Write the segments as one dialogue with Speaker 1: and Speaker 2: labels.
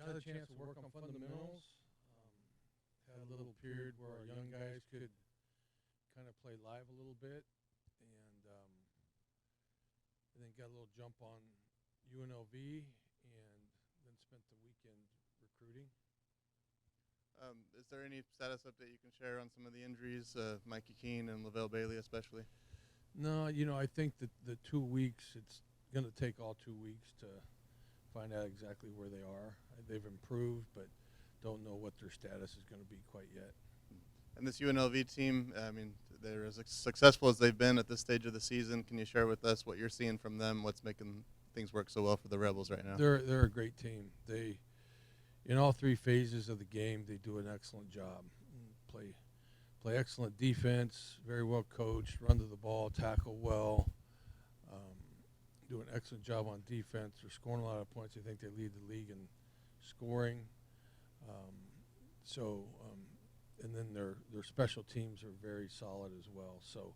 Speaker 1: had a chance to work on fundamentals. Had a little period where our young guys could kind of play live a little bit, and then got a little jump on UNLV, and then spent the weekend recruiting.
Speaker 2: Is there any status update you can share on some of the injuries, Mikey Keene and LaVelle Bailey especially?
Speaker 1: No, I think that the 2 weeks, it's going to take all 2 weeks to find out exactly where they are. They've improved, but don't know what their status is going to be quite yet.
Speaker 2: And this UNLV team, I mean, they're as successful as they've been at this stage of the season. Can you share with us what you're seeing from them? What's making things work so well for the Rebels right now?
Speaker 1: They're a great team. They, in all three phases of the game, they do an excellent job. Play excellent defense, very well coached, run to the ball, tackle well, do an excellent job on defense. They're scoring a lot of points. I think they lead the league in scoring. And then their special teams are very solid as well. So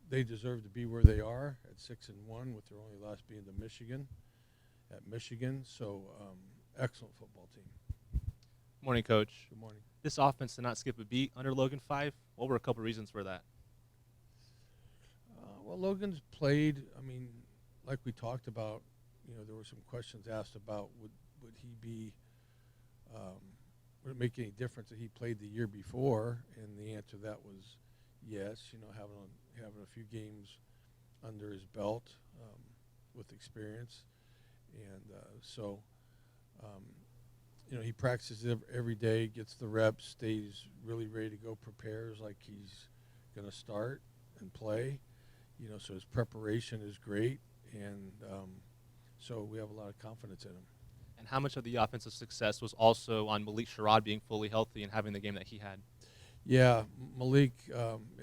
Speaker 1: they deserve to be where they are at 6-1, with their only loss being to Michigan. So excellent football team.
Speaker 3: Morning, Coach.
Speaker 1: Good morning.
Speaker 3: This offense did not skip a beat under Logan 5. What were a couple reasons for that?
Speaker 1: Well, Logan's played, like we talked about, there were some questions asked about would he be, would it make any difference that he played the year before? And the answer to that was yes, having a few games under his belt with experience. And he practices every day, gets the reps, stays really ready to go, prepares like he's going to start and play. So his preparation is great, and so we have a lot of confidence in him.
Speaker 3: And how much of the offensive success was also on Malik Sherrod being fully healthy and having the game that he had?
Speaker 1: Yeah, Malik,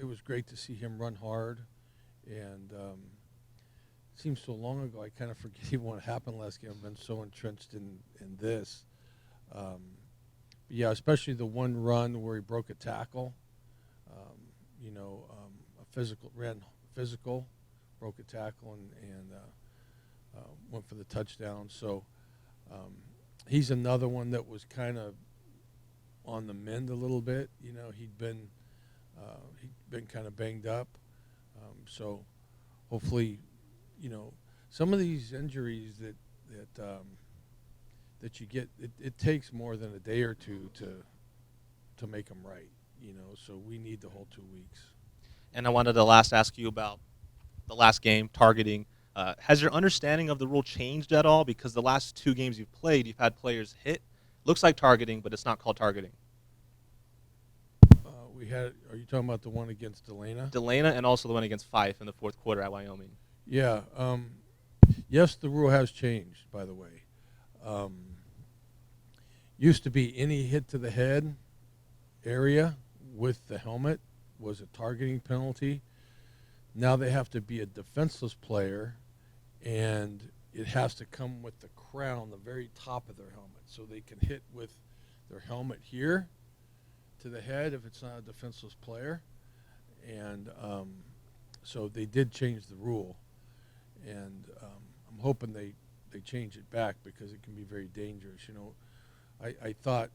Speaker 1: it was great to see him run hard, and it seems so long ago I kind of forget even what happened last game. I've been so entrenched in this. But yeah, especially the one run where he broke a tackle, ran physical, broke a tackle, and went for the touchdown. So he's another one that was kind of on the mend a little bit. He'd been kind of banged up. So hopefully, some of these injuries that you get, it takes more than a day or two to make them right. So we need the whole 2 weeks.
Speaker 3: And I wanted to ask you about the last game, targeting. Has your understanding of the rule changed at all? Because the last 2 games you've played, you've had players hit. Looks like targeting, but it's not called targeting.
Speaker 1: Are you talking about the one against Delana?
Speaker 3: Delana, and also the one against Fife in the fourth quarter at Wyoming.
Speaker 1: Yeah. Yes, the rule has changed, by the way. Used to be any hit to the head area with the helmet was a targeting penalty. Now they have to be a defenseless player, and it has to come with the crown, the very top of their helmet, so they can hit with their helmet here to the head if it's not a defenseless player. And so they did change the rule, and I'm hoping they change it back, because it can be very dangerous. I thought,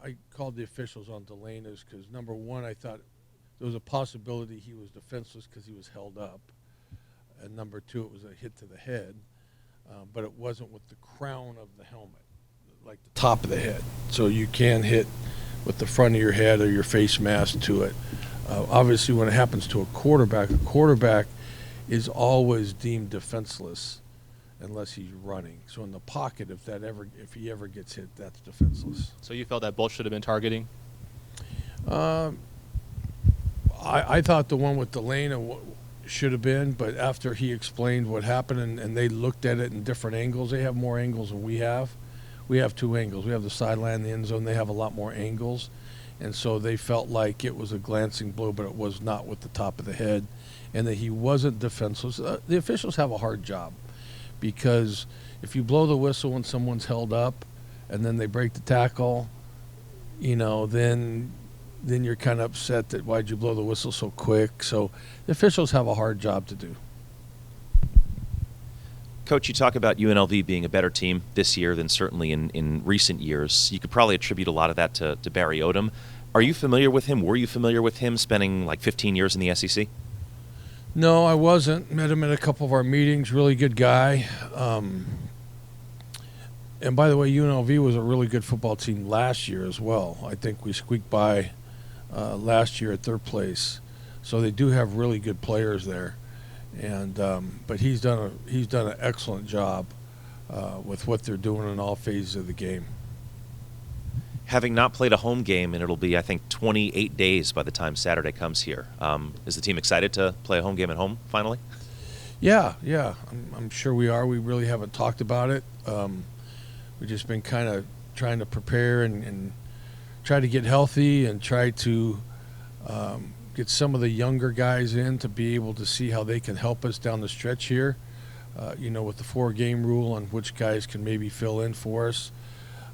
Speaker 1: I called the officials on Delana's because, number one, I thought there was a possibility he was defenseless because he was held up, and number two, it was a hit to the head, but it wasn't with the crown of the helmet, like the top of the head. So you can hit with the front of your head or your face mask to it. Obviously, when it happens to a quarterback is always deemed defenseless unless he's running. So in the pocket, if he ever gets hit, that's defenseless.
Speaker 3: So you felt that both should have been targeting?
Speaker 1: I thought the one with Delana should have been, but after he explained what happened and they looked at it in different angles, they have more angles than we have. We have 2 angles. We have the sideline, the end zone. They have a lot more angles. And so they felt like it was a glancing blow, but it was not with the top of the head, and that he wasn't defenseless. The officials have a hard job, because if you blow the whistle when someone's held up and then they break the tackle, then you're kind of upset that why'd you blow the whistle so quick. So the officials have a hard job to do.
Speaker 4: Coach, you talk about UNLV being a better team this year than certainly in recent years. You could probably attribute a lot of that to Barry Odom. Are you familiar with him? Were you familiar with him spending like 15 years in the SEC?
Speaker 1: No, I wasn't. Met him at a couple of our meetings. Really good guy. And by the way, UNLV was a really good football team last year as well. I think we squeaked by last year at third place. So they do have really good players there. And but he's done an excellent job with what they're doing in all phases of the game.
Speaker 4: Having not played a home game, and it'll be, I think, 28 days by the time Saturday comes here. Is the team excited to play a home game at home finally?
Speaker 1: Yeah. I'm sure we are. We really haven't talked about it. We've just been kind of trying to prepare and try to get healthy and try to get some of the younger guys in to be able to see how they can help us down the stretch here. With the 4-game rule on which guys can maybe fill in for us.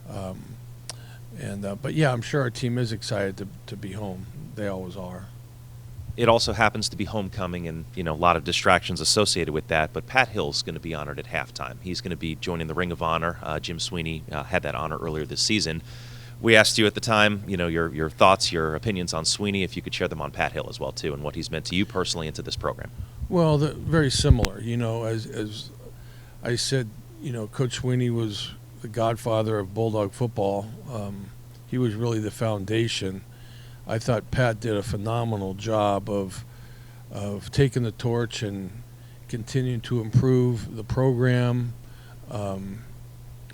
Speaker 1: But yeah, I'm sure our team is excited to be home. They always are.
Speaker 4: It also happens to be homecoming, and a lot of distractions associated with that. But Pat Hill's going to be honored at halftime. He's going to be joining the Ring of Honor. Jim Sweeney had that honor earlier this season. We asked you at the time, your thoughts, your opinions on Sweeney, if you could share them on Pat Hill as well too, and what he's meant to you personally and to this program.
Speaker 1: Well, very similar. As I said, Coach Sweeney was the godfather of Bulldog football. He was really the foundation. I thought Pat did a phenomenal job of taking the torch and continuing to improve the program,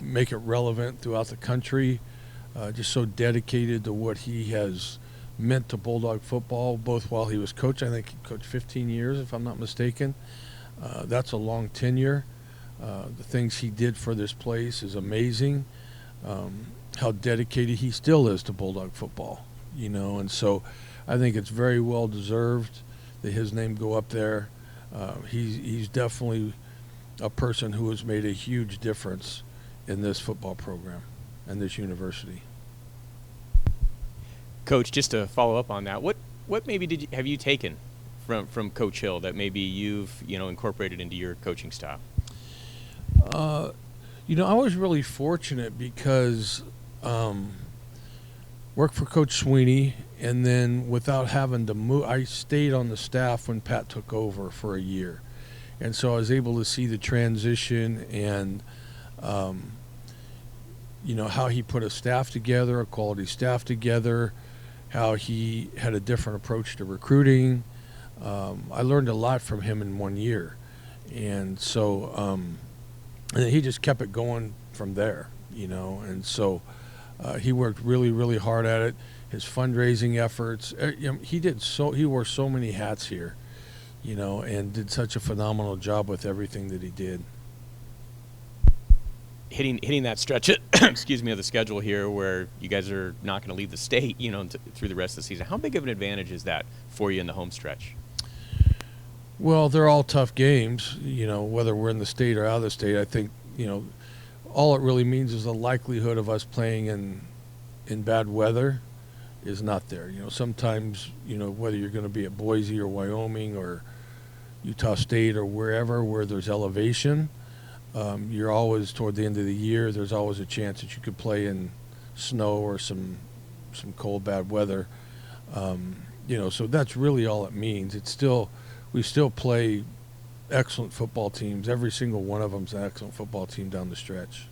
Speaker 1: make it relevant throughout the country. Just so dedicated to what he has meant to Bulldog football, both while he was coach. I think he coached 15 years, if I'm not mistaken. That's a long tenure. The things he did for this place is amazing. How dedicated he still is to Bulldog football, and so I think it's very well deserved that his name go up there. He's definitely a person who has made a huge difference in this football program and this university.
Speaker 5: Coach, just to follow up on that, what maybe have you taken from Coach Hill that maybe you've incorporated into your coaching style?
Speaker 1: I was really fortunate because worked for Coach Sweeney, and then without having to move, I stayed on the staff when Pat took over for a year, and so I was able to see the transition and how he put a staff together, a quality staff together, how he had a different approach to recruiting. I learned a lot from him in 1 year, and so and he just kept it going from there, and so he worked really, really hard at it. His fundraising efforts, he wore so many hats here, and did such a phenomenal job with everything that he did.
Speaker 5: Hitting that stretch, excuse me, of the schedule here, where you guys are not going to leave the state, through the rest of the season. How big of an advantage is that for you in the home stretch?
Speaker 1: Well, they're all tough games, whether we're in the state or out of the state. I think, all it really means is the likelihood of us playing in bad weather is not there. Sometimes, whether you're going to be at Boise or Wyoming or Utah State or wherever where there's elevation, you're always, toward the end of the year, there's always a chance that you could play in snow or some cold, bad weather. So that's really all it means. We still play excellent football teams. Every single one of them's an excellent football team down the stretch.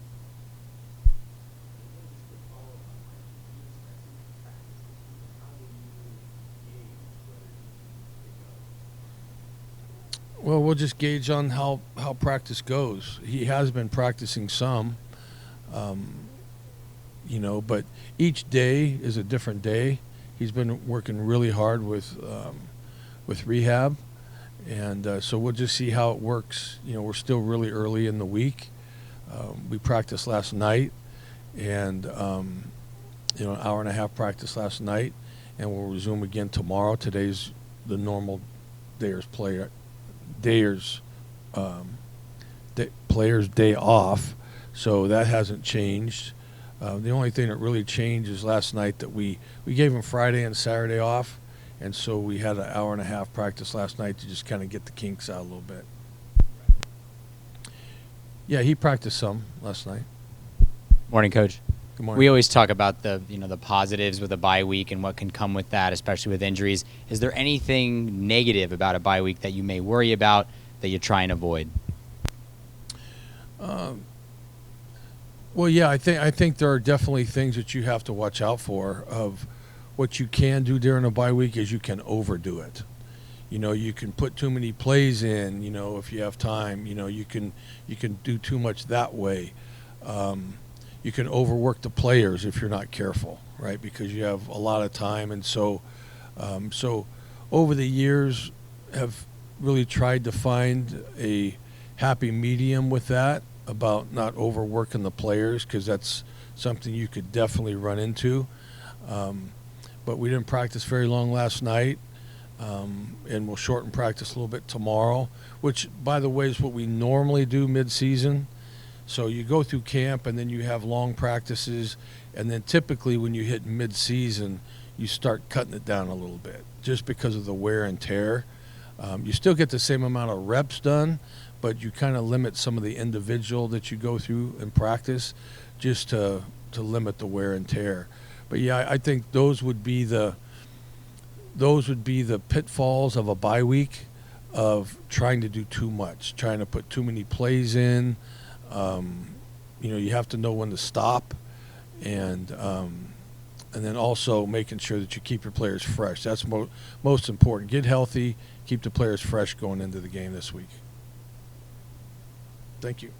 Speaker 1: Well, we'll just gauge on how practice goes. He has been practicing some, but each day is a different day. He's been working really hard with rehab, and so we'll just see how it works. We're still really early in the week. We practiced last night, and an hour and a half practice last night, and we'll resume again tomorrow. Today's the normal players' day off, so that hasn't changed. The only thing that really changed is last night that we gave him Friday and Saturday off, and so we had an hour and a half practice last night to just kind of get the kinks out a little bit. Yeah, he practiced some last night.
Speaker 6: Morning, Coach.
Speaker 1: Good morning.
Speaker 6: We always talk about the positives with a bye week and what can come with that, especially with injuries. Is there anything negative about a bye week that you may worry about that you try and avoid?
Speaker 1: Well, yeah, I think there are definitely things that you have to watch out for. Of what you can do during a bye week is you can overdo it. You can put too many plays in. If you have time, you can do too much that way. You can overwork the players if you're not careful, right? Because you have a lot of time, and so over the years, have really tried to find a happy medium with that, about not overworking the players, because that's something you could definitely run into. But we didn't practice very long last night, and we'll shorten practice a little bit tomorrow, which, by the way, is what we normally do mid-season. So you go through camp, and then you have long practices, and then typically when you hit mid-season, you start cutting it down a little bit, just because of the wear and tear. You still get the same amount of reps done, but you kind of limit some of the individual that you go through in practice, just to limit the wear and tear. But yeah, I think those would be the pitfalls of a bye week, of trying to do too much, trying to put too many plays in. You have to know when to stop, and then also making sure that you keep your players fresh. That's most important. Get healthy, keep the players fresh going into the game this week. Thank you.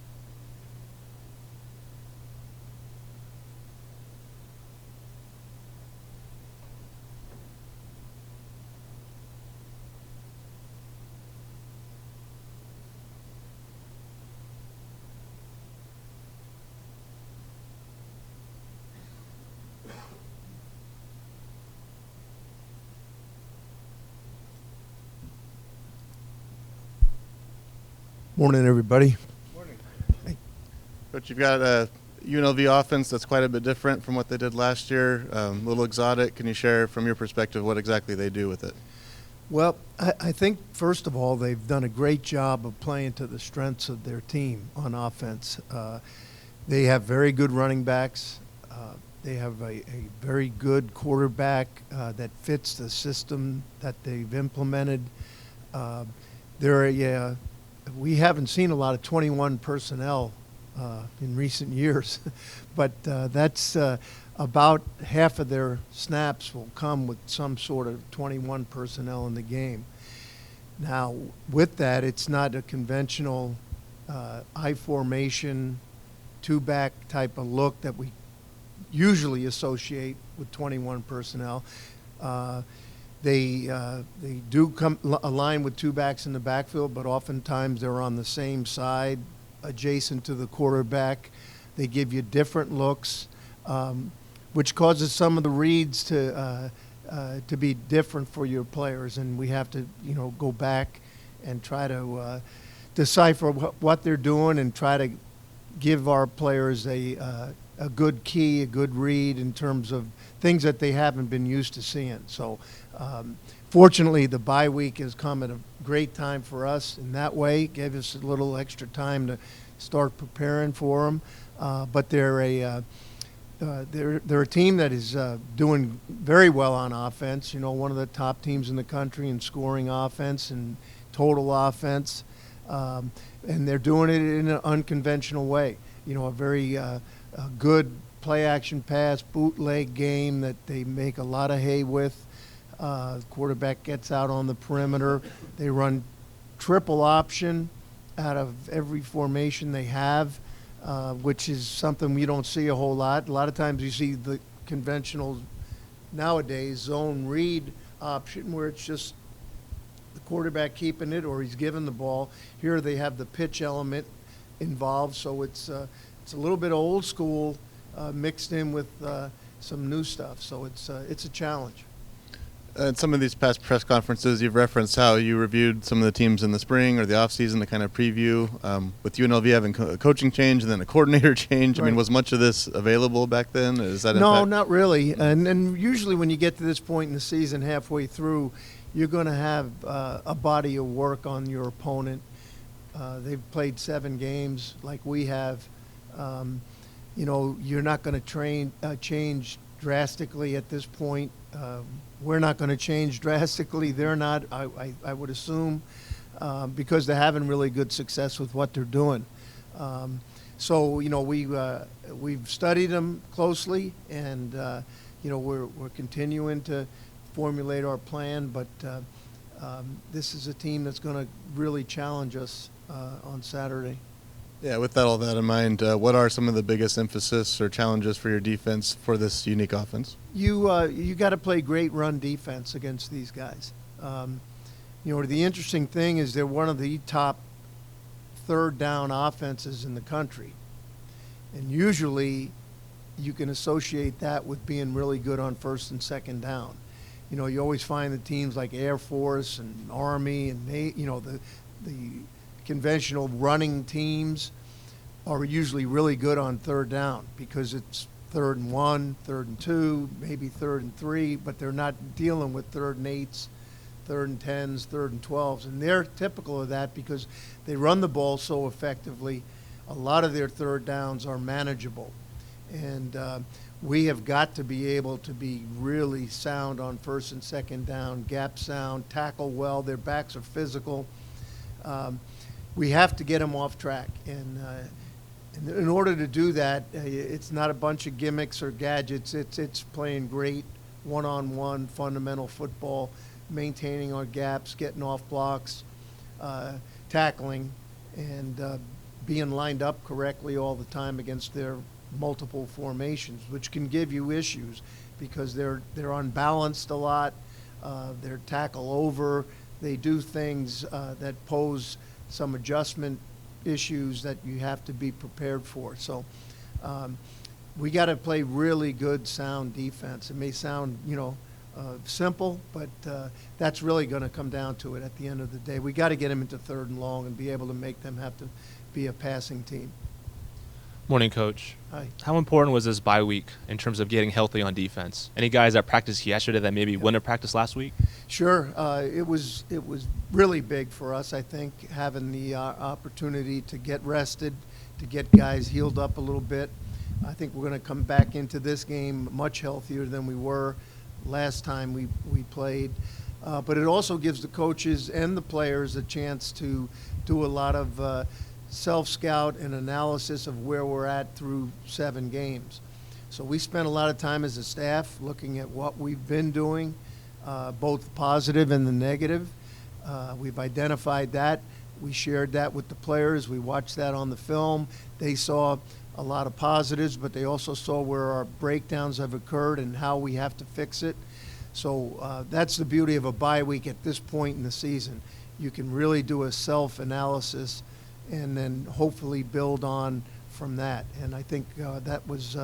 Speaker 7: Morning, everybody.
Speaker 2: Coach, you've got a UNLV offense that's quite a bit different from what they did last year, a little exotic. Can you share from your perspective what exactly they do with it?
Speaker 7: Well, I think, first of all, they've done a great job of playing to the strengths of their team on offense. They have very good running backs. They have a very good quarterback that fits the system that they've implemented. We haven't seen a lot of 21 personnel in recent years, but that's about half of their snaps will come with some sort of 21 personnel in the game. Now, with that, it's not a conventional I formation, two-back type of look that we usually associate with 21 personnel. They do align with two backs in the backfield, but oftentimes they're on the same side, adjacent to the quarterback. They give you different looks, which causes some of the reads to be different for your players, and we have to go back and try to decipher what they're doing and try to give our players a good key, a good read in terms of things that they haven't been used to seeing. So fortunately, the bye week has come at a great time for us in that way. It gave us a little extra time to start preparing for them. But they're a team that is doing very well on offense. One of the top teams in the country in scoring offense and total offense. And they're doing it in an unconventional way. A very good play-action pass, bootleg game that they make a lot of hay with. Quarterback gets out on the perimeter. They run triple option out of every formation they have, which is something we don't see a whole lot. A lot of times you see the conventional nowadays zone read option where it's just the quarterback keeping it or he's given the ball. Here they have the pitch element involved, so it's a little bit old school mixed in with some new stuff. So it's a challenge.
Speaker 2: In some of these past press conferences, you've referenced how you reviewed some of the teams in the spring or the offseason to kind of preview. With UNLV having a coaching change and then a coordinator change, right. I mean, was much of this available back then? Is that
Speaker 7: no, not really. And usually when you get to this point in the season, halfway through, you're going to have a body of work on your opponent. They've played 7 games like we have. You're not going to change drastically at this point. We're not going to change drastically. They're not, I would assume, because they're having really good success with what they're doing. We've studied them closely, and we're continuing to formulate our plan. But this is a team that's going to really challenge us on Saturday.
Speaker 2: Yeah, with all that in mind, what are some of the biggest emphasis or challenges for your defense for this unique offense?
Speaker 7: You got to play great run defense against these guys. The interesting thing is they're one of the top third down offenses in the country, and usually you can associate that with being really good on first and second down. You always find the teams like Air Force and Army and the conventional running teams are usually really good on third down because it's 3rd and 1, 3rd and 2, maybe 3rd and 3, but they're not dealing with 3rd and 8s, 3rd and 10s, 3rd and 12s. And they're typical of that because they run the ball so effectively. A lot of their third downs are manageable. And we have got to be able to be really sound on first and second down, gap sound, tackle well. Their backs are physical. We have to get them off track. And in order to do that, it's not a bunch of gimmicks or gadgets. It's playing great one-on-one fundamental football, maintaining our gaps, getting off blocks, tackling, and being lined up correctly all the time against their multiple formations, which can give you issues because they're unbalanced a lot. They're tackle over. They do things that pose some adjustment issues that you have to be prepared for. So we got to play really good, sound defense. It may sound, simple, but that's really going to come down to it at the end of the day. We got to get them into 3rd and long and be able to make them have to be a passing team.
Speaker 3: Morning, Coach.
Speaker 7: Hi.
Speaker 3: How important was this bye week in terms of getting healthy on defense? Any guys that practiced yesterday that maybe wouldn't have practiced last week?
Speaker 7: Sure. It was really big for us, I think, having the opportunity to get rested, to get guys healed up a little bit. I think we're going to come back into this game much healthier than we were last time we played. But it also gives the coaches and the players a chance to do a lot of self-scout and analysis of where we're at through 7 games. So we spent a lot of time as a staff looking at what we've been doing, both positive and the negative. We've identified that. We shared that with the players. We watched that on the film. They saw a lot of positives, but they also saw where our breakdowns have occurred and how we have to fix it. So that's the beauty of a bye week at this point in the season. You can really do a self-analysis and then hopefully build on from that. And I think that was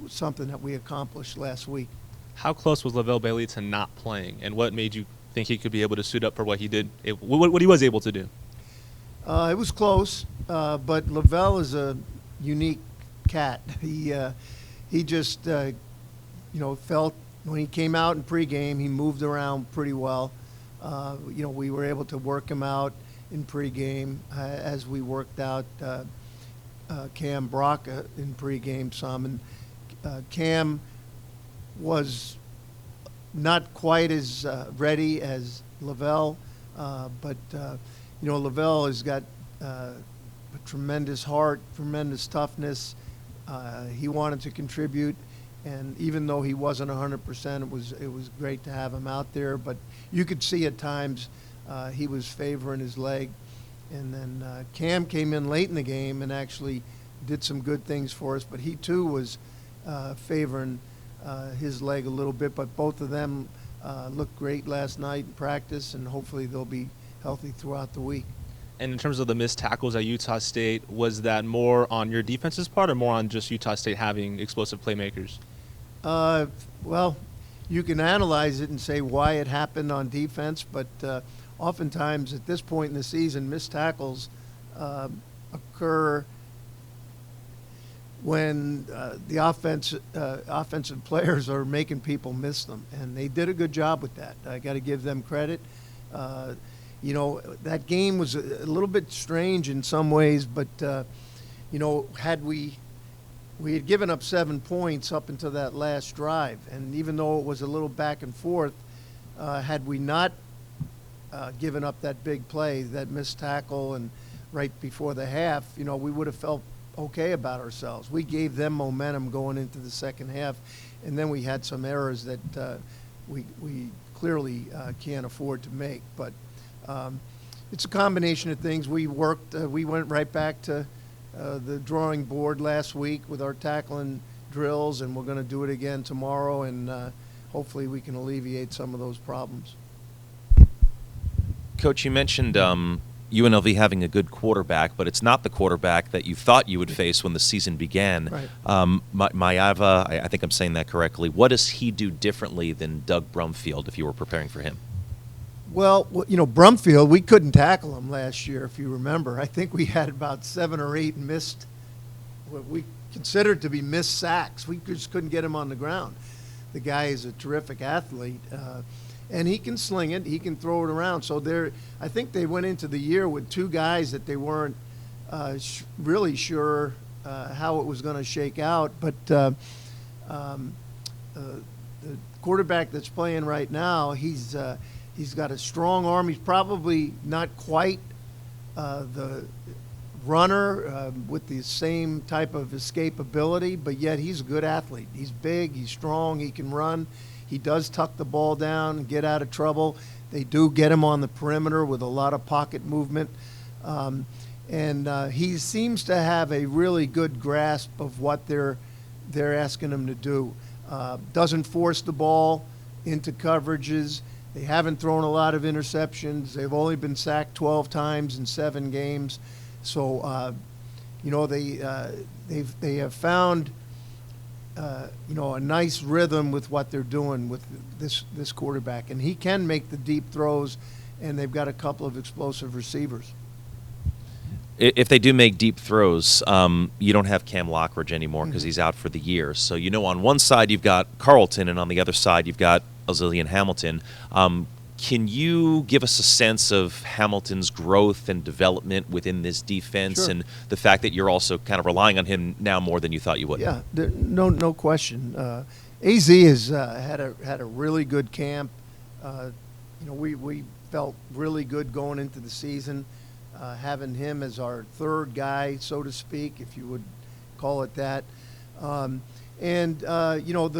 Speaker 7: something that we accomplished last week.
Speaker 3: How close was Lavelle Bailey to not playing, and what made you think he could be able to suit up for what he did, what he was able to do?
Speaker 7: It was close, but Lavelle is a unique cat. He just, felt when he came out in pregame, he moved around pretty well. We were able to work him out in pregame as we worked out Cam Brock in pregame some. And Cam was not quite as ready as Lavelle, but Lavelle has got a tremendous heart, tremendous toughness. He wanted to contribute, and even though he wasn't 100%, it was great to have him out there. But you could see at times he was favoring his leg. And then Cam came in late in the game and actually did some good things for us, but he too was favoring his leg a little bit. But both of them looked great last night in practice, and hopefully they'll be healthy throughout the week.
Speaker 3: And in terms of the missed tackles at Utah State, was that more on your defense's part or more on just Utah State having explosive playmakers?
Speaker 7: Well, you can analyze it and say why it happened on defense, but oftentimes at this point in the season, missed tackles occur when the offensive players are making people miss them, and they did a good job with that. I got to give them credit. that game was a little bit strange in some ways, but, had we had given up 7 points up until that last drive, and even though it was a little back and forth, had we not given up that big play, that missed tackle, and right before the half, we would have felt okay about ourselves. We gave them momentum going into the second half, and then we had some errors that we clearly can't afford to make. But it's a combination of things. We went right back to the drawing board last week with our tackling drills, and we're going to do it again tomorrow, and hopefully we can alleviate some of those problems.
Speaker 4: Coach, you mentioned UNLV having a good quarterback, but it's not the quarterback that you thought you would face when the season began.
Speaker 7: Right.
Speaker 4: Maiava, I think I'm saying that correctly. What does he do differently than Doug Brumfield if you were preparing for him?
Speaker 7: Well, Brumfield, we couldn't tackle him last year, if you remember. I think we had about 7 or 8 missed, what we considered to be missed sacks. We just couldn't get him on the ground. The guy is a terrific athlete, and he can sling it. He can throw it around. So I think they went into the year with 2 guys that they weren't really sure how it was going to shake out. But the quarterback that's playing right now, he's got a strong arm. He's probably not quite the runner with the same type of escapability, but yet he's a good athlete. He's big, he's strong, he can run. He does tuck the ball down and get out of trouble. They do get him on the perimeter with a lot of pocket movement. And he seems to have a really good grasp of what they're asking him to do. Doesn't force the ball into coverages. They haven't thrown a lot of interceptions. They've only been sacked 12 times in 7 games. So, they have found, a nice rhythm with what they're doing with this quarterback. And he can make the deep throws, and they've got a couple of explosive receivers.
Speaker 4: If they do make deep throws, you don't have Cam Lockridge anymore because he's out for the year. So, on one side you've got Carlton, and on the other side you've got Ozilian Hamilton. Can you give us a sense of Hamilton's growth and development within this defense,
Speaker 7: Sure.
Speaker 4: and the fact that you're also kind of relying on him now more than you thought you would?
Speaker 7: Yeah, no question. AZ has had a really good camp. We felt really good going into the season, having him as our third guy, so to speak, if you would call it that. The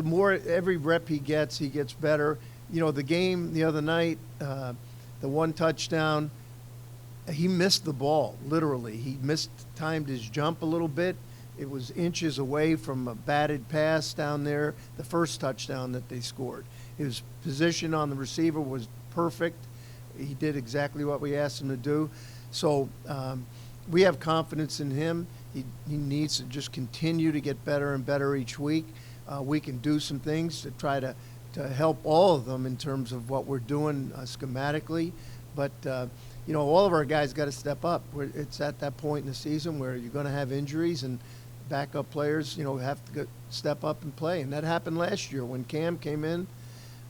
Speaker 7: more every rep he gets better. The game the other night, the one touchdown, he missed the ball, literally. He timed his jump a little bit. It was inches away from a batted pass down there, the first touchdown that they scored. His position on the receiver was perfect. He did exactly what we asked him to do. So we have confidence in him. He needs to just continue to get better and better each week. We can do some things to try to help all of them in terms of what we're doing schematically. But, all of our guys got to step up. It's at that point in the season where you're going to have injuries, and backup players, have to step up and play. And that happened last year when Cam came in.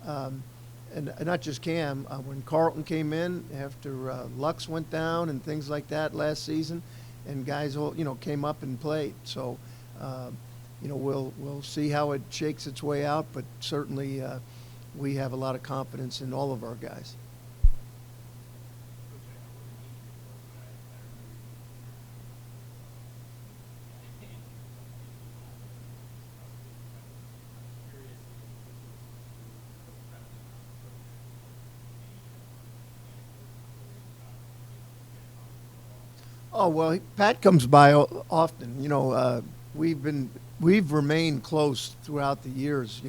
Speaker 7: And not just Cam, when Carlton came in after Lux went down and things like that last season, and guys all, came up and played. So, we'll see how it shakes its way out, but certainly we have a lot of confidence in all of our guys. Oh, well, Pat comes by often. We've remained close throughout the years.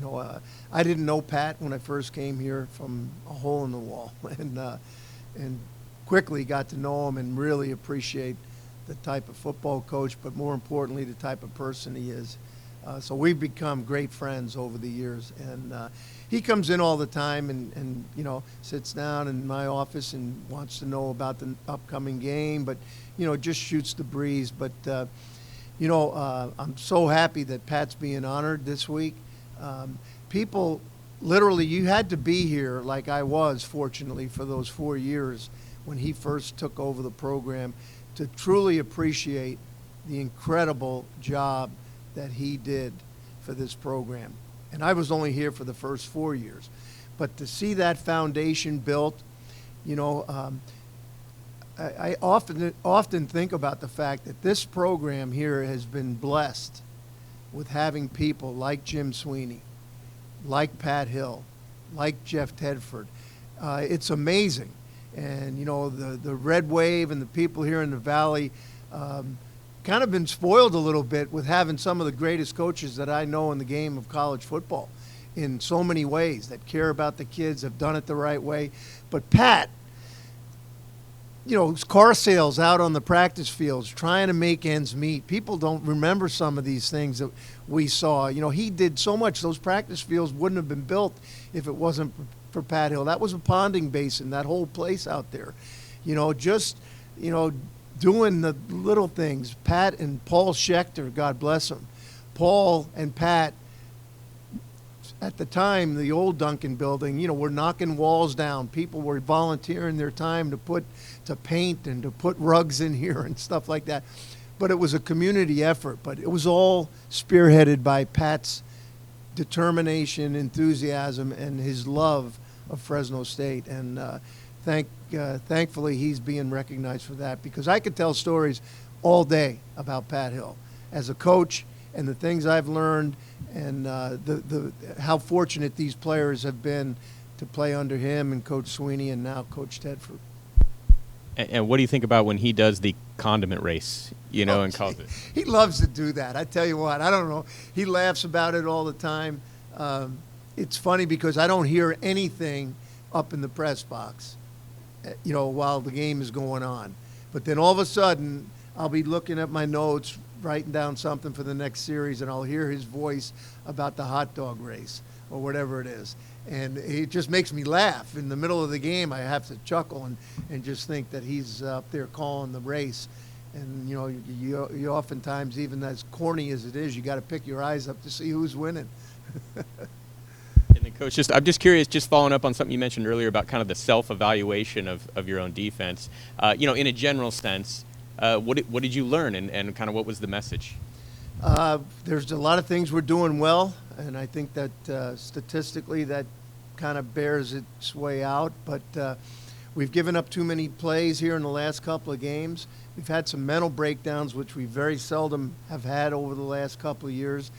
Speaker 7: I didn't know Pat when I first came here from a hole in the wall, and quickly got to know him and really appreciate the type of football coach, but more importantly, the type of person he is. So we've become great friends over the years, and he comes in all the time and sits down in my office and wants to know about the upcoming game, but just shoots the breeze. But I'm so happy that Pat's being honored this week. People, literally, you had to be here like I was, fortunately, for those 4 years when he first took over the program, to truly appreciate the incredible job that he did for this program. And I was only here for the first 4 years. But to see that foundation built, you know, I often think about the fact that this program here has been blessed with having people like Jim Sweeney, like Pat Hill, like Jeff Tedford. It's amazing. And, you know, the Red Wave and the people here in the Valley kind of been spoiled a little bit with having some of the greatest coaches that I know in the game of college football in so many ways, that care about the kids, have done it the right way. But Pat, you know, car sales out on the practice fields, trying to make ends meet. People don't remember some of these things that we saw. You know, he did so much. Those practice fields wouldn't have been built if it wasn't for Pat Hill. That was a ponding basin, that whole place out there. You know, just, you know, doing the little things. Pat and Paul Schechter, God bless him. Paul and Pat, at the time, the old Duncan building, you know, were knocking walls down. People were volunteering their time to paint and to put rugs in here and stuff like that. But it was a community effort. But it was all spearheaded by Pat's determination, enthusiasm, and his love of Fresno State. And thankfully, he's being recognized for that, because I could tell stories all day about Pat Hill as a coach and the things I've learned, and how fortunate these players have been to play under him and Coach Sweeney and now Coach Tedford.
Speaker 5: And what do you think about when he does the condiment race, you know, and calls it?
Speaker 7: He loves to do that. I tell you what, I don't know. He laughs about it all the time. It's funny because I don't hear anything up in the press box, you know, while the game is going on. But then all of a sudden, I'll be looking at my notes, writing down something for the next series, and I'll hear his voice about the hot dog race or whatever it is. And it just makes me laugh. In the middle of the game, I have to chuckle and just think that he's up there calling the race. And, you know, you oftentimes, even as corny as it is, you got to pick your eyes up to see who's winning.
Speaker 5: And then, Coach, I'm just curious, just following up on something you mentioned earlier about kind of the self-evaluation of your own defense. You know, in a general sense, what did you learn, and kind of what was the message?
Speaker 7: There's a lot of things we're doing well, and I think that statistically that kind of bears its way out. But we've given up too many plays here in the last couple of games. We've had some mental breakdowns, which we very seldom have had over the last couple of years,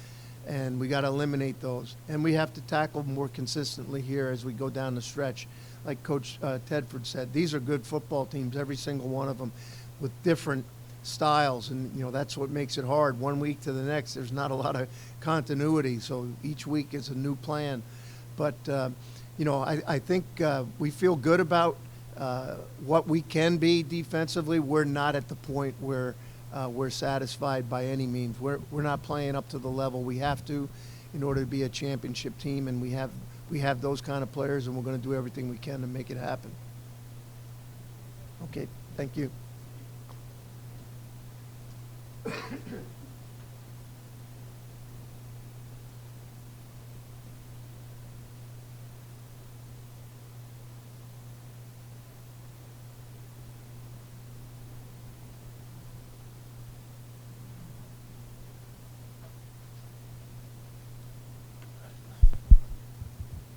Speaker 7: and we got to eliminate those. And we have to tackle more consistently here as we go down the stretch. Like Coach Tedford said, these are good football teams, every single one of them, with different styles, and you know that's what makes it hard. One week to the next, there's not a lot of continuity, so each week is a new plan. But you know, I think we feel good about what we can be defensively. We're not at the point where we're satisfied by any means. We're not playing up to the level we have to in order to be a championship team, and we have those kind of players, and we're going to do everything we can to make it happen. Okay, thank you.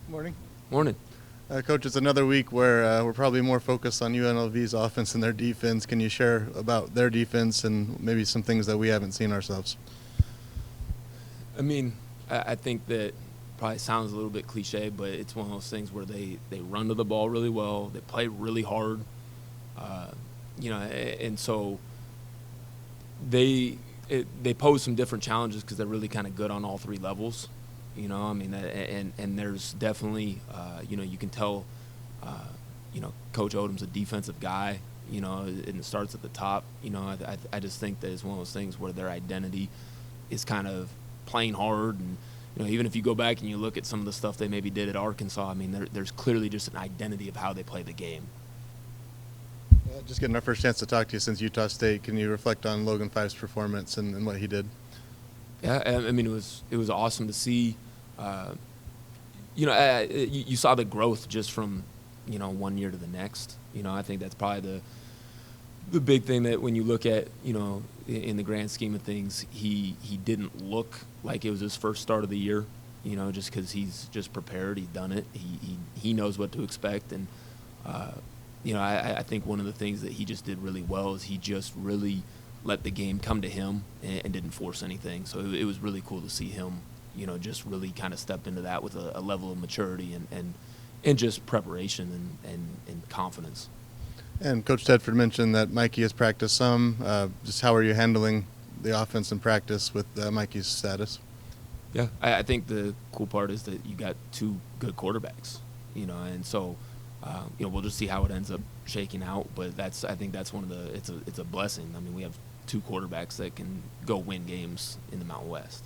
Speaker 2: Morning.
Speaker 8: Morning.
Speaker 2: Coach, it's another week where we're probably more focused on UNLV's offense and their defense. Can you share about their defense and maybe some things that we haven't seen ourselves?
Speaker 8: I mean, I think that probably sounds a little bit cliche, but it's one of those things where they run to the ball really well. They play really hard, you know, and so they pose some different challenges because they're really kind of good on all three levels. You know, I mean, and there's definitely, you know, you can tell, you know, Coach Odom's a defensive guy, you know, and it starts at the top. You know, I just think that it's one of those things where their identity is kind of playing hard. And, you know, even if you go back and you look at some of the stuff they maybe did at Arkansas, I mean, there's clearly just an identity of how they play the game.
Speaker 2: Just getting our first chance to talk to you since Utah State, can you reflect on Logan Five's performance and what he did?
Speaker 8: Yeah, I mean, it was awesome to see. You know, you saw the growth just from 1 year to the next. I think that's probably the big thing that when you look at, in the grand scheme of things, he didn't look like it was his first start of the year, just because he's just prepared. He's done it. He knows what to expect. And, I think one of the things that he just did really well is he just really let the game come to him and didn't force anything. So it was really cool to see him, just really kind of step into that with a level of maturity and just preparation and confidence.
Speaker 2: And Coach Tedford mentioned that Mikey has practiced some. Just how are you handling the offense in practice with Mikey's status?
Speaker 8: Yeah, I think the cool part is that you got two good quarterbacks, and so we'll just see how it ends up shaking out. But I think that's one of the it's a blessing. I mean, we have two quarterbacks that can go win games in the Mountain West.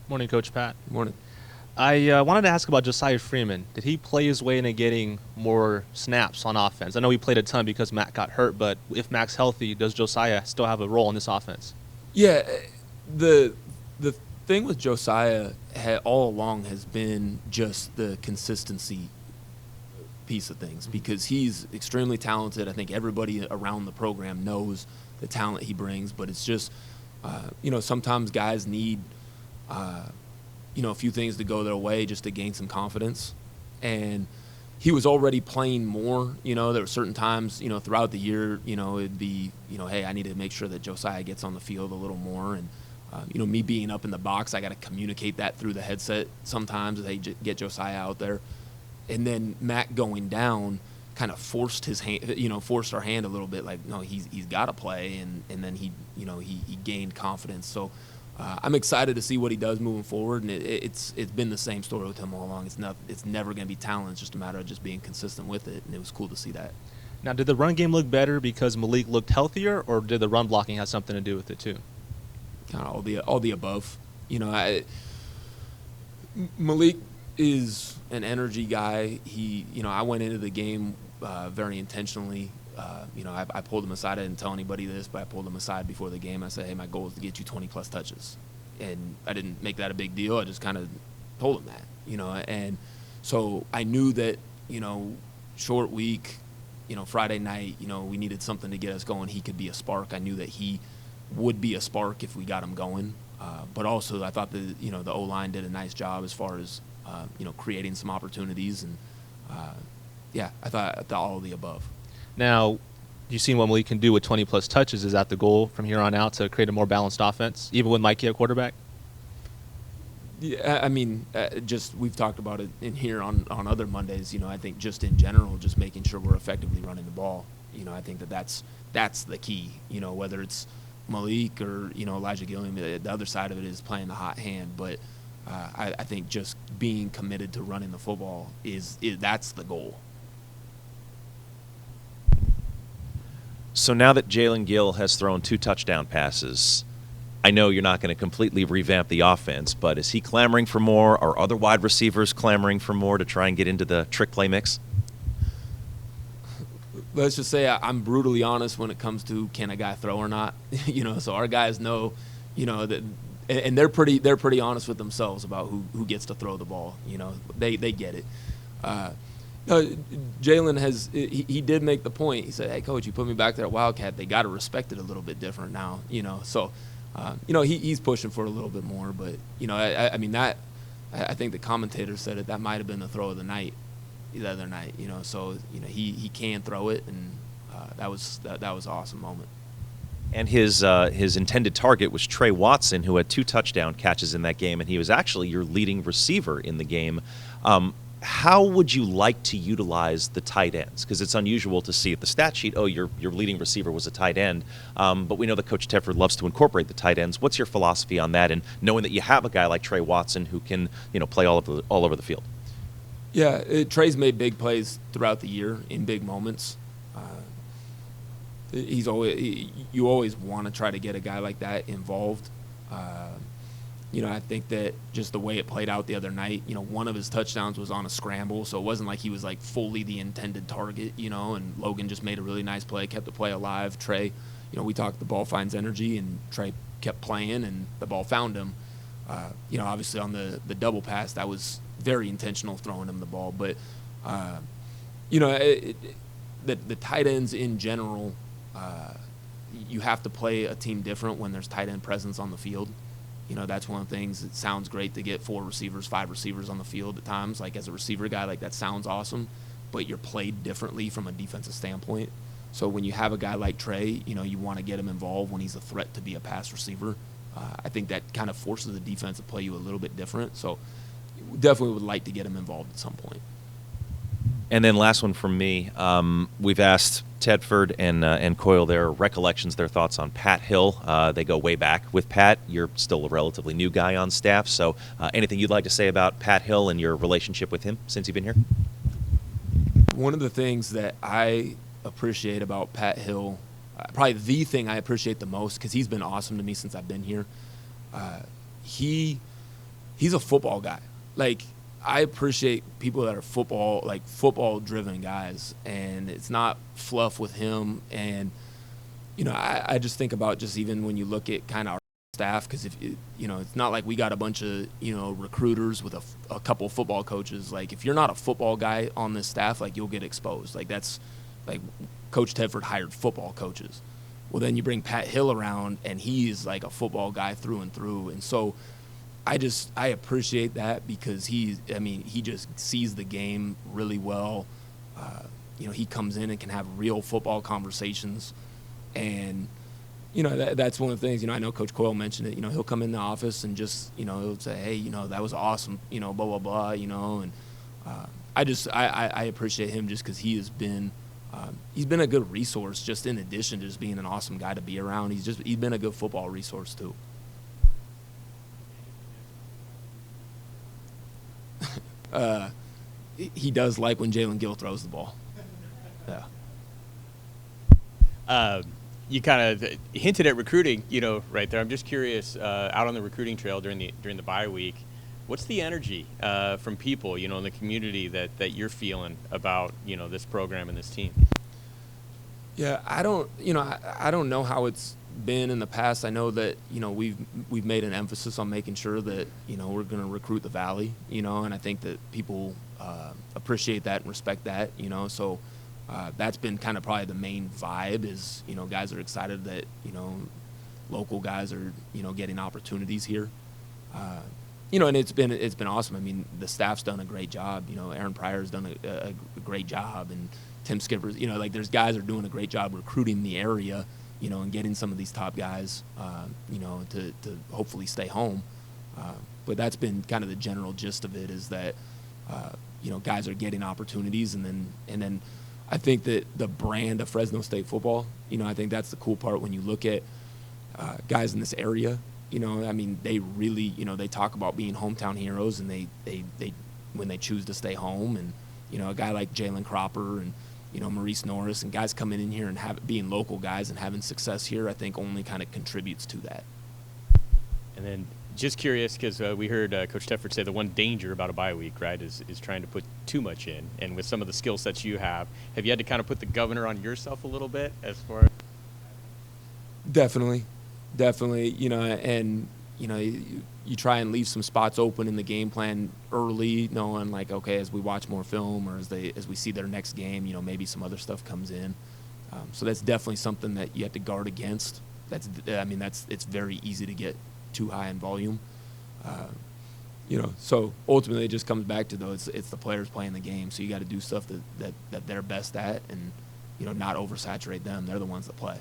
Speaker 3: Morning, Coach Pat.
Speaker 8: Morning.
Speaker 3: I wanted to ask about Josiah Freeman. Did he play his way into getting more snaps on offense? I know he played a ton because Matt got hurt, but if Mac's healthy, does Josiah still have a role in this offense?
Speaker 8: Yeah, the thing with Josiah all along has been just the consistency piece of things, because he's extremely talented. I think everybody around the program knows the talent he brings, but it's just, sometimes guys need a few things to go their way just to gain some confidence. And he was already playing more. There were certain times, throughout the year, it'd be, hey, I need to make sure that Josiah gets on the field a little more. And, me being up in the box, I got to communicate that through the headset sometimes, hey, get Josiah out there. And then Matt going down kind of forced his hand, forced our hand a little bit, like, no, he's got to play. And then he gained confidence. So, I'm excited to see what he does moving forward, and it's been the same story with him all along. It's never going to be talent. It's just a matter of just being consistent with it, and it was cool to see that.
Speaker 3: Now, did the run game look better because Malik looked healthier, or did the run blocking have something to do with it too?
Speaker 8: Kind of all the above. Malik is an energy guy. I went into the game very intentionally. I pulled him aside. I didn't tell anybody this, but I pulled him aside before the game. I said, hey, my goal is to get you 20-plus touches. And I didn't make that a big deal. I just kind of told him that, And so I knew that, short week, Friday night, we needed something to get us going. He could be a spark. I knew that he would be a spark if we got him going. But also I thought the O-line did a nice job as far as, creating some opportunities. And, I thought all of the above.
Speaker 3: Now, you've seen what Malik can do with 20-plus touches. Is that the goal from here on out, to create a more balanced offense, even with Mikey at quarterback?
Speaker 8: Yeah, I mean, just we've talked about it in here on other Mondays. I think just in general, just making sure we're effectively running the ball. I think that's the key. Whether it's Malik or Elijah Gilliam, the other side of it is playing the hot hand. But I think just being committed to running the football that's the goal.
Speaker 4: So now that Jalen Gill has thrown 2 touchdown passes, I know you're not going to completely revamp the offense, but is he clamoring for more? Are other wide receivers clamoring for more to try and get into the trick play mix?
Speaker 8: Let's just say I'm brutally honest when it comes to can a guy throw or not. So our guys know, that, and they're pretty honest with themselves about who gets to throw the ball. They get it. Jalen he did make the point. He said, hey, Coach, you put me back there at Wildcat. They got to respect it a little bit different now, So, he's pushing for a little bit more. But, I think the commentator said it. That might have been the throw of the night the other night, So, he can throw it, and that was an awesome moment.
Speaker 4: And his intended target was Trey Watson, who had 2 touchdown catches in that game, and he was actually your leading receiver in the game. How would you like to utilize the tight ends? Because it's unusual to see at the stat sheet, your leading receiver was a tight end. But we know that Coach Tedford loves to incorporate the tight ends. What's your philosophy on that? And knowing that you have a guy like Trey Watson who can, play all over the field.
Speaker 8: Yeah, Trey's made big plays throughout the year in big moments. You always want to try to get a guy like that involved. I think that just the way it played out the other night, one of his touchdowns was on a scramble, so it wasn't like he was like fully the intended target, and Logan just made a really nice play, kept the play alive. Trey, we talked the ball finds energy, and Trey kept playing, and the ball found him. Obviously on the double pass, that was very intentional throwing him the ball. But, the tight ends in general, you have to play a team different when there's tight end presence on the field. That's one of the things. It sounds great to get 4 receivers, 5 receivers on the field at times. Like, as a receiver guy, like, that sounds awesome, but you're played differently from a defensive standpoint. So when you have a guy like Trey, you want to get him involved when he's a threat to be a pass receiver. I think that kind of forces the defense to play you a little bit different. So definitely would like to get him involved at some point.
Speaker 4: And then last one from me. We've asked Tedford and Coyle their recollections, their thoughts on Pat Hill. They go way back with Pat. You're still a relatively new guy on staff. So anything you'd like to say about Pat Hill and your relationship with him since you've been here?
Speaker 8: One of the things that I appreciate about Pat Hill, probably the thing I appreciate the most, because he's been awesome to me since I've been here, he's a football guy. Like, I appreciate people that are football-driven guys, and it's not fluff with him. And, I just think about just even when you look at kind of our staff, because it's not like we got a bunch of, recruiters with a couple of football coaches. Like, if you're not a football guy on this staff, like, you'll get exposed. Like, that's, like, Coach Tedford hired football coaches. Well, then you bring Pat Hill around, and he's like a football guy through and through. And so I appreciate that, because he just sees the game really well. He comes in and can have real football conversations. And, that's one of the things, I know Coach Coyle mentioned it, he'll come in the office and just, he'll say, hey, that was awesome, blah, blah, blah, and I appreciate him just because he's been a good resource, just in addition to just being an awesome guy to be around. He's been a good football resource too. He does like when Jalen Gill throws the ball. Yeah.
Speaker 5: You kind of hinted at recruiting, right there. I'm just curious, out on the recruiting trail during the bye week, what's the energy from people, in the community that you're feeling about, this program and this team?
Speaker 8: Yeah, I don't know how it's been in the past. I know that, we've made an emphasis on making sure that, we're going to recruit the Valley, and I think that people appreciate that and respect that, so that's been kind of probably the main vibe is, guys are excited that, local guys are, getting opportunities here. And it's been awesome. I mean, the staff's done a great job. Aaron Pryor's done a great job, and Tim Skipper's, there's guys are doing a great job recruiting the area, and getting some of these top guys, to hopefully stay home. But that's been kind of the general gist of it, is that, guys are getting opportunities, and then I think that the brand of Fresno State football, I think that's the cool part when you look at guys in this area. They really, they talk about being hometown heroes, and they when they choose to stay home, and a guy like Jalen Cropper and Maurice Norris and guys coming in here and being local guys and having success here, I think only kind of contributes to that.
Speaker 5: And then just curious, because we heard Coach Tedford say the one danger about a bye week, right, is trying to put too much in. And with some of the skill sets you have you had to kind of put the governor on yourself a little bit as far as?
Speaker 8: Definitely, and you try and leave some spots open in the game plan early, knowing like, okay, as we watch more film or as we see their next game, maybe some other stuff comes in. So that's definitely something that you have to guard against. It's very easy to get too high in volume. So ultimately it just comes back to, though, it's the players playing the game. So you got to do stuff that they're best at, and not oversaturate them. They're the ones that play.